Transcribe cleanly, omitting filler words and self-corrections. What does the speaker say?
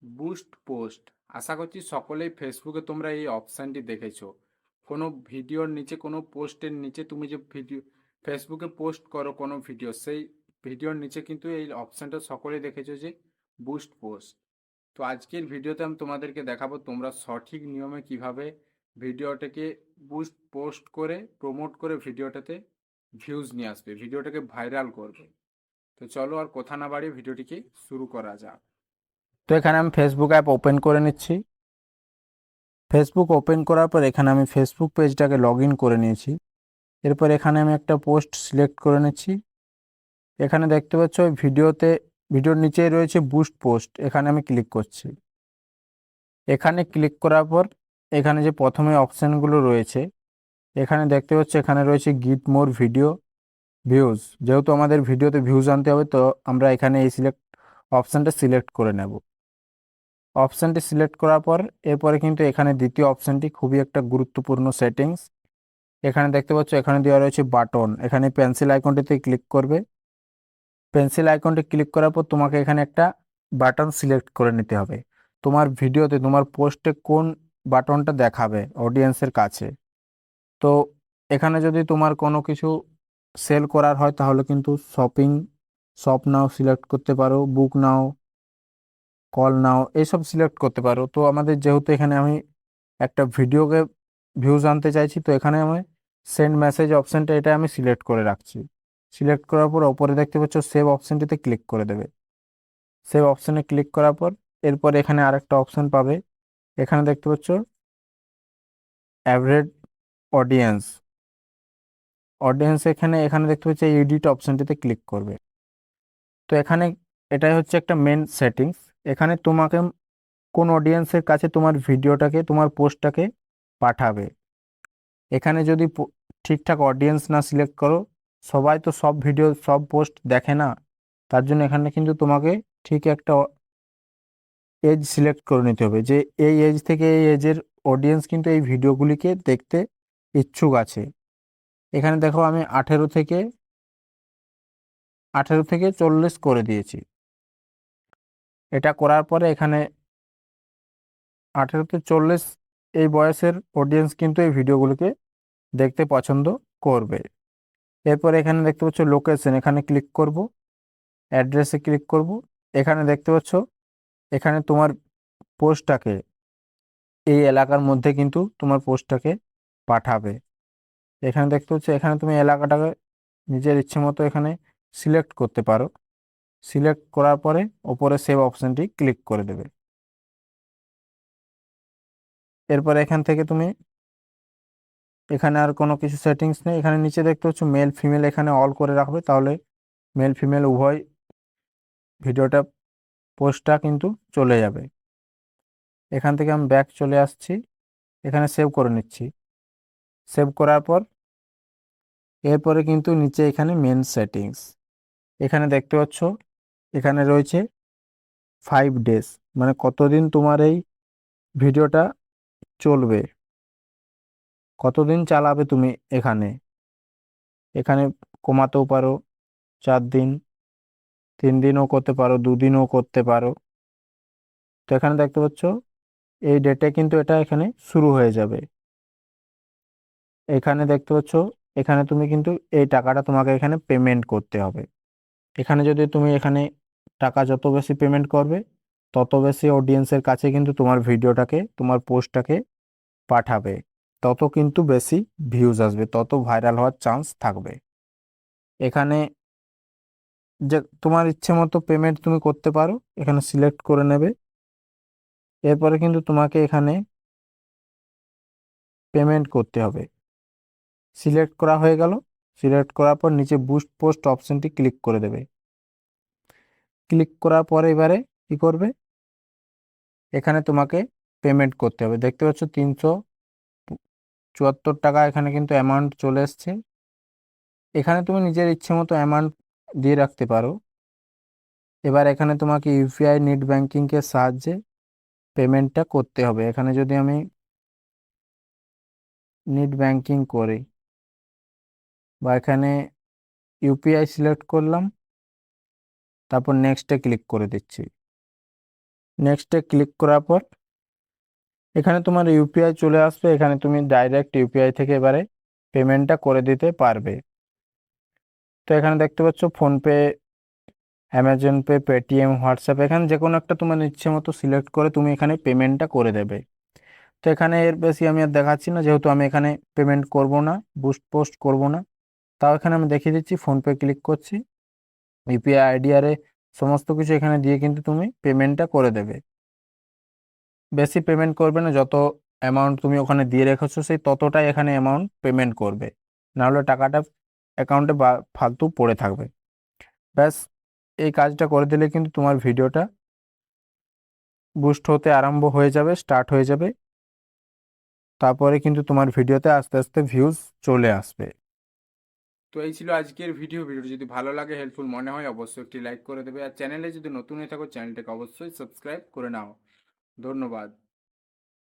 Boost post. আশা করছি সকলেই ফেসবুকে তোমরা এই অপশানটি দেখেছো। কোনো ভিডিওর নিচে, কোনো পোস্টের নিচে তুমি যে ভিডিও ফেসবুকে পোস্ট করো কোনো ভিডিও, সেই ভিডিওর নিচে কিন্তু এই অপশানটা সকলেই দেখেছো যে বুস্ট পোস্ট। তো আজকের ভিডিওতে আমি তোমাদেরকে দেখাবো তোমরা সঠিক নিয়মে কিভাবে ভিডিওটাকে বুস্ট পোস্ট করে প্রমোট করে ভিডিওটাতে ভিউজ নিয়ে আসবে, ভিডিওটাকে ভাইরাল করবে। তো চলো আর কথা না বাড়িয়ে ভিডিওটিকে শুরু করা যাক। তো এখানে আমি ফেসবুক অ্যাপ ওপেন করে নিচ্ছি। ফেসবুক ওপেন করার পর এখানে আমি ফেসবুক পেজটাকে লগ ইন করে নিয়েছি। এরপর এখানে আমি একটা পোস্ট সিলেক্ট করে নিচ্ছি। এখানে দেখতে পাচ্ছ ওই ভিডিওর নিচেই রয়েছে বুস্ট পোস্ট, এখানে আমি ক্লিক করছি। এখানে ক্লিক করার পর এখানে যে প্রথমে অপশানগুলো রয়েছে এখানে দেখতে পাচ্ছ এখানে রয়েছে গিট মোর ভিডিও ভিউজ। যেহেতু আমাদের ভিডিওতে ভিউজ আনতে হবে, তো আমরা এখানে এই অপশানটা সিলেক্ট করে নেব। অপশানটি সিলেক্ট করার পর এরপরে কিন্তু এখানে দ্বিতীয় অপশানটি খুবই একটা গুরুত্বপূর্ণ সেটিংস। এখানে দেখতে পাচ্ছ এখানে দেওয়া রয়েছে বাটন, এখানে পেন্সিল আইকনটিতে ক্লিক করবে। পেন্সিল আইকনটি ক্লিক করার পর তোমাকে এখানে একটা বাটন সিলেক্ট করে নিতে হবে। তোমার ভিডিওতে তোমার পোস্টে কোন বাটনটা দেখাবে অডিয়েন্সের কাছে। তো এখানে যদি তোমার কোনো কিছু সেল করার হয় তাহলে কিন্তু শপ নাও সিলেক্ট করতে পারো, বুক নাও, কল নাও, এইসব সিলেক্ট করতে পারো। তো আমাদের যেহেতু এখানে আমি একটা ভিডিওকে ভিউজ আনতে চাইছি, তো এখানে আমি সেন্ড মেসেজ অপশানটা এটা আমি সিলেক্ট করে রাখছি। সিলেক্ট করার পর ওপরে দেখতে পাচ্ছ সেভ অপশানটিতে ক্লিক করে দেবে। সেভ অপশানে ক্লিক করার পর এরপর এখানে আরেকটা অপশান পাবে। এখানে দেখতে পাচ্ছ অ্যাভারেজ অডিয়েন্স। এখানে এখানে দেখতে পাচ্ছ এডিট অপশানটিতে ক্লিক করবে। তো এখানে এটাই হচ্ছে একটা মেন সেটিংস। এখানে তোমাকে কোন অডিয়েন্সের কাছে তোমার ভিডিওটাকে তোমার পোস্টটাকে পাঠাবে। এখানে যদি ঠিকঠাক অডিয়েন্স না সিলেক্ট করো, সবাই তো সব ভিডিও সব পোস্ট দেখে না। তার জন্য এখানে কিন্তু তোমাকে ঠিক একটা এজ সিলেক্ট করে নিতে হবে যে এই এজ থেকে এই এজের অডিয়েন্স কিন্তু এই ভিডিওগুলিকে দেখতে ইচ্ছুক আছে। এখানে দেখো আমি 18 থেকে 40 করে দিয়েছি। এটা করার পরে এখানে 18 থেকে 40 এই বয়সের অডিয়েন্স কিন্তু এই ভিডিওগুলোকে দেখতে পছন্দ করবে। এরপর এখানে দেখতে পাচ্ছ লোকেশন, এখানে ক্লিক করব, অ্যাড্রেসে ক্লিক করব। এখানে দেখতে পাচ্ছ এখানে তোমার পোস্টটাকে এই এলাকার মধ্যে কিন্তু তোমার পোস্টটাকে পাঠাবে। এখানে দেখতে পাচ্ছ এখানে তুমি এলাকাটাকে নিজের ইচ্ছে মতো এখানে সিলেক্ট করতে পারো। সিলেক্ট করার পরে ওপরে সেভ অপশনটি ক্লিক করে দেবে। এরপর এখান থেকে তুমি এখানে আর কোনো কিছু সেটিংস নেই। এখানে নিচে দেখতে পাচ্ছ মেল ফিমেল, এখানে অল করে রাখবে, তাহলে মেল ফিমেল উভয় ভিডিওটা পোস্টটা কিন্তু চলে যাবে। এখান থেকে আমি ব্যাক চলে আসছি, এখানে সেভ করে নিচ্ছি। সেভ করার পর এরপরে কিন্তু নিচে এখানে মেন সেটিংস, এখানে দেখতে পাচ্ছ এখানে রয়েছে 5 ডেজ, মানে কতদিন তোমার এই ভিডিওটা চলবে, কতদিন চালাবে তুমি। এখানে এখানে কমাতেও পারো, 4 দিন, 3 দিনও করতে পারো, 2 দিনও করতে পারো। তো এখানে দেখতে পাচ্ছ এই ডেটে কিন্তু এটা এখানে শুরু হয়ে যাবে। এখানে দেখতে পাচ্ছ এখানে তুমি কিন্তু এই টাকাটা তোমাকে এখানে পেমেন্ট করতে হবে। এখানে যদি তুমি এখানে টাকা যত বেশি পেমেন্ট করবে তত বেশি অডিয়েন্সের কাছে কিন্তু তোমার ভিডিওটাকে তোমার পোস্টটাকে পাঠাবে, তত কিন্তু বেশি ভিউজ আসবে, তত ভাইরাল হওয়ার চান্স থাকবে। এখানে যে তোমার ইচ্ছে মতো পেমেন্ট তুমি করতে পারো, এখানে সিলেক্ট করে নেবে। এরপরে কিন্তু তোমাকে এখানে পেমেন্ট করতে হবে। সিলেক্ট করা হয়ে গেল। সিলেক্ট করার পর নিচে বুস্ট পোস্ট অপশনটি ক্লিক করে দেবে। ক্লিক করার পরে এবারে কি করবে, এখানে তোমাকে পেমেন্ট করতে হবে। দেখতে পাচ্ছ 374 টাকা এখানে কিন্তু অ্যামাউন্ট চলে এসছে। এখানে তুমি নিজের ইচ্ছে মতো অ্যামাউন্ট দিয়ে রাখতে পারো। এবার এখানে তোমাকে ইউপিআই নেট ব্যাংকিংয়ের সাহায্যে পেমেন্টটা করতে হবে। এখানে যদি আমি নেট ব্যাংকিং করি বা এখানে ইউপিআই সিলেক্ট করলাম, তারপর নেক্সটে ক্লিক করে দিচ্ছি। নেক্সটে ক্লিক করার পর এখানে তোমার ইউপিআই চলে আসবে, এখানে তুমি ডাইরেক্ট ইউপিআই থেকে এবারে পেমেন্টটা করে দিতে পারবে। তো এখানে দেখতে পাচ্ছ PhonePe, Amazon pay, Paytm, WhatsApp, এখানে যে কোনো একটা তোমার ইচ্ছে মতো সিলেক্ট করে তুমি এখানে পেমেন্টটা করে দেবে। তো এখানে এর বেশি আমি আর দেখাচ্ছি না, যেহেতু আমি এখানে পেমেন্ট করব না, বুস্ট পোস্ট করব না। তাও এখানে আমি দেখিয়ে দিচ্ছি, ফোনপে ক্লিক করছি, ইউপিআই আইডি আরে সমস্ত কিছু এখানে দিয়ে কিন্তু তুমি পেমেন্টটা করে দেবে। বেশি পেমেন্ট করবে না, যত অ্যামাউন্ট তুমি ওখানে দিয়ে রেখেছো সেই ততটাই এখানে অ্যামাউন্ট পেমেন্ট করবে, নাহলে টাকাটা অ্যাকাউন্টে ফালতু পড়ে থাকবে। ব্যাস, এই কাজটা করে দিলে কিন্তু তোমার ভিডিওটা বুস্ট হতে আরম্ভ হয়ে যাবে, স্টার্ট হয়ে যাবে। তারপরে কিন্তু তোমার ভিডিওতে আস্তে আস্তে ভিউজ চলে আসবে। তো এই ছিল আজকের ভিডিওটি যদি ভালো লাগে, হেল্পফুল মনে হয়, অবশ্যই একটি লাইক করে দেবে। আর চ্যানেলে যদি নতুন হয়ে থাকো চ্যানেলটাকে অবশ্যই সাবস্ক্রাইব করে নাও। ধন্যবাদ।